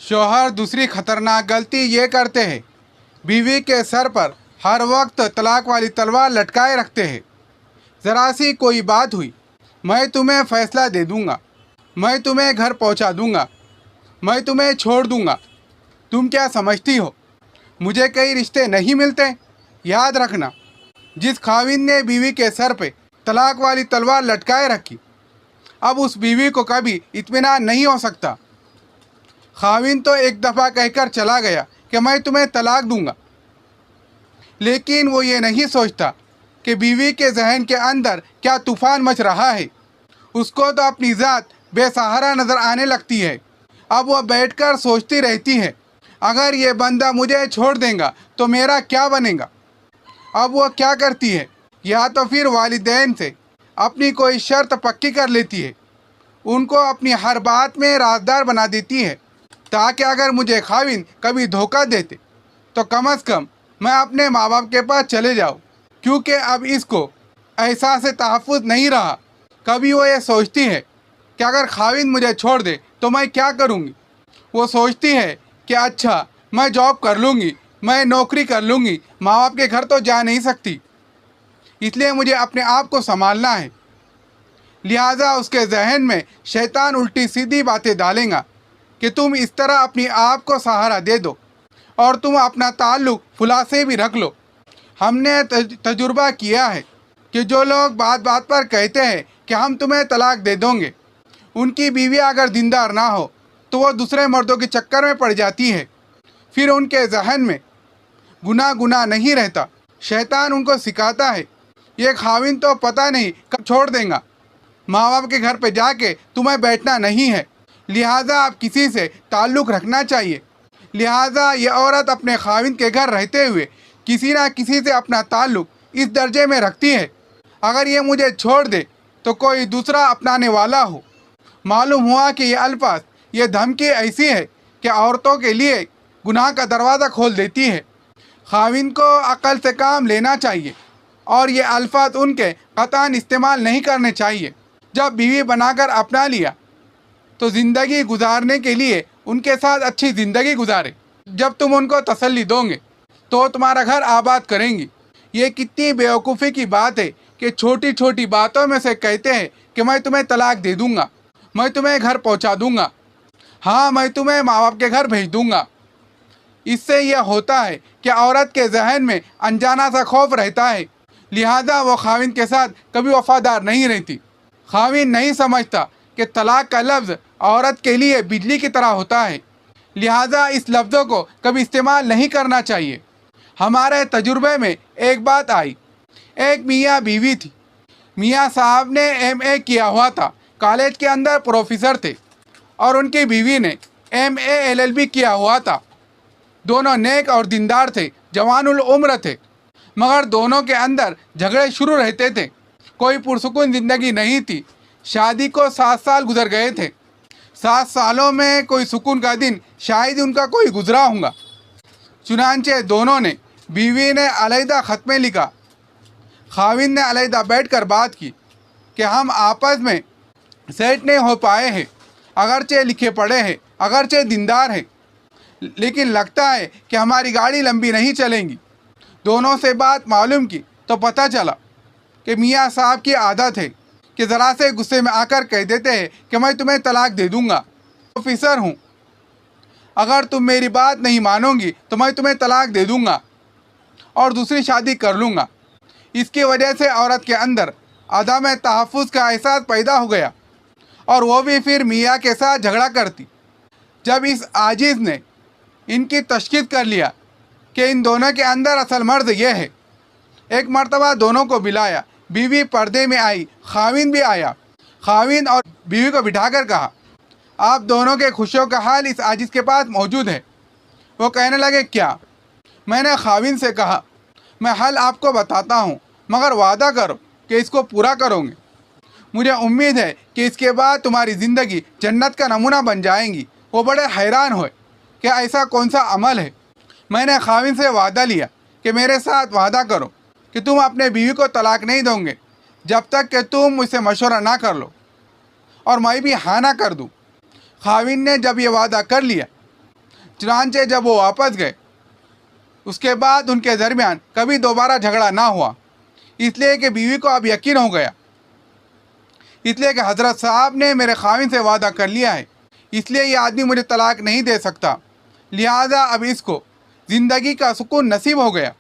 शौहर दूसरी खतरनाक गलती ये करते हैं, बीवी के सर पर हर वक्त तलाक वाली तलवार लटकाए रखते हैं। ज़रा सी कोई बात हुई, मैं तुम्हें फ़ैसला दे दूँगा, मैं तुम्हें घर पहुँचा दूँगा, मैं तुम्हें छोड़ दूँगा। तुम क्या समझती हो मुझे कई रिश्ते नहीं मिलते? याद रखना, जिस खाविंद ने बीवी के सर पे तलाक वाली तलवार लटकाए रखी, अब उस बीवी को कभी इत्मीनान नहीं हो सकता। खाविंद तो एक दफ़ा कहकर चला गया कि मैं तुम्हें तलाक दूंगा, लेकिन वो ये नहीं सोचता कि बीवी के जहन के अंदर क्या तूफ़ान मच रहा है। उसको तो अपनी ज़ात बेसहारा नज़र आने लगती है। अब वह बैठकर सोचती रहती है, अगर ये बंदा मुझे छोड़ देगा तो मेरा क्या बनेगा। अब वह क्या करती है, या तो फिर वालिदैन से अपनी कोई शर्त पक्की कर लेती है, उनको अपनी हर बात में राजदार बना देती है, ताकि अगर मुझे खाविंद कभी धोखा देते तो कम अज़ कम मैं अपने माँ बाप के पास चले जाऊँ, क्योंकि अब इसको एहसास तहफ़्फ़ुज़ नहीं रहा। कभी वो ये सोचती है कि अगर खाविंद मुझे छोड़ दे तो मैं क्या करूँगी। वो सोचती है कि अच्छा, मैं जॉब कर लूँगी, मैं नौकरी कर लूँगी, माँ बाप के घर तो जा नहीं सकती, इसलिए मुझे अपने आप को संभालना है। लिहाजा उसके जहन में शैतान उल्टी सीधी बातें डालेगा कि तुम इस तरह अपनी आप को सहारा दे दो और तुम अपना ताल्लुक़ फुला से भी रख लो। हमने तजुर्बा किया है कि जो लोग बात बात पर कहते हैं कि हम तुम्हें तलाक दे देंगे, उनकी बीवी अगर दीनदार ना हो तो वो दूसरे मर्दों के चक्कर में पड़ जाती है। फिर उनके जहन में गुनाह नहीं रहता। शैतान उनको सिखाता है, ये खाविंद तो पता नहीं कब छोड़ देगा, माँ बाप के घर पे जाके तुम्हें बैठना नहीं है, लिहाजा आप किसी से ताल्लुक़ रखना चाहिए। लिहाजा ये औरत अपने खाविंद के घर रहते हुए किसी ना किसी से अपना ताल्लुक़ इस दर्जे में रखती है, अगर ये मुझे छोड़ दे तो कोई दूसरा अपनाने वाला हो। मालूम हुआ कि ये अल्फाज, ये धमकी ऐसी है कि औरतों के लिए गुनाह का दरवाज़ा खोल देती है। खाविंद को अक़ल से काम लेना चाहिए और ये अल्फाज उनके क़तन इस्तेमाल नहीं करने चाहिए। जब बीवी बनाकर अपना लिया तो ज़िंदगी गुजारने के लिए उनके साथ अच्छी ज़िंदगी गुजारे। जब तुम उनको तसल्ली दोगे तो तुम्हारा घर आबाद करेंगी। ये कितनी बेवकूफ़ी की बात है कि छोटी छोटी बातों में से कहते हैं कि मैं तुम्हें तलाक दे दूँगा, मैं तुम्हें घर पहुँचा दूँगा, हाँ मैं तुम्हें माँ बाप के घर भेज दूँगा। इससे यह होता है कि औरत के जहन में अनजाना सा खौफ रहता है, लिहाजा वो खाविंद के साथ कभी वफ़ादार नहीं रहती। खाविंद नहीं समझता कि तलाक का लफ्ज़ औरत के लिए बिजली की तरह होता है, लिहाजा इस लफ्ज़ों को कभी इस्तेमाल नहीं करना चाहिए। हमारे तजुर्बे में एक बात आई, एक मियाँ बीवी थी। मियाँ साहब ने MA किया हुआ था, कॉलेज के अंदर प्रोफेसर थे, और उनकी बीवी ने MA LLB किया हुआ था। दोनों नेक और दीनदार थे, जवानुल उम्र थे, मगर दोनों के अंदर झगड़े शुरू रहते थे। कोई पुरसुकून ज़िंदगी नहीं थी। शादी को 7 साल गुजर गए थे। 7 सालों में कोई सुकून का दिन शायद उनका कोई गुजरा होगा। चुनांचे दोनों ने, बीवी ने अलहदा ख़त में लिखा, खाविंद ने अलहदा बैठकर बात की कि हम आपस में सेट नहीं हो पाए हैं, अगरचे लिखे पढ़े हैं, अगरचे दीनदार हैं, लेकिन लगता है कि हमारी गाड़ी लंबी नहीं चलेगी। दोनों से बात मालूम की तो पता चला कि मियाँ साहब की आदत है कि ज़रा से गुस्से में आकर कह देते हैं कि मैं तुम्हें तलाक दे दूँगा, प्रोफेसर हूँ, अगर तुम मेरी बात नहीं मानोगी तो मैं तुम्हें तलाक दे दूँगा और दूसरी शादी कर लूँगा। इसकी वजह से औरत के अंदर अदम तहफ़्फ़ुज़ का एहसास पैदा हो गया और वो भी फिर मियाँ के साथ झगड़ा करती। जब इस आजिज़ ने इनकी तशख़ीस कर लिया कि इन दोनों के अंदर असल मर्द ये है, एक मर्तबा दोनों को बुलाया। बीवी पर्दे में आई, खाविंद भी आया। खाविंद और बीवी को बिठाकर कहा, आप दोनों के खुशियों का हाल इस आजिज़ के पास मौजूद है। वो कहने लगे, क्या? मैंने खाविंद से कहा, मैं हल आपको बताता हूँ, मगर वादा करो कि इसको पूरा करोगे। मुझे उम्मीद है कि इसके बाद तुम्हारी ज़िंदगी जन्नत का नमूना बन जाएगी। वो बड़े हैरान हुए कि ऐसा कौन सा अमल है। मैंने खाविंद से वादा लिया कि मेरे साथ वादा करो कि तुम अपने बीवी को तलाक नहीं दोगे जब तक कि तुम मुझसे मशवरा ना कर लो और मैं भी हाँ ना कर दूँ। खाविंद ने जब ये वादा कर लिया چنانچہ جب وہ واپس گئے اس کے بعد ان کے درمیان کبھی دوبارہ جھگڑا نہ ہوا، اس لیے کہ بیوی کو اب یقین ہو گیا، اس لیے کہ حضرت صاحب نے میرے خاوند سے وعدہ کر لیا ہے، اس لیے یہ آدمی مجھے طلاق نہیں دے سکتا، لہٰذا اب اس کو زندگی کا سکون نصیب ہو گیا۔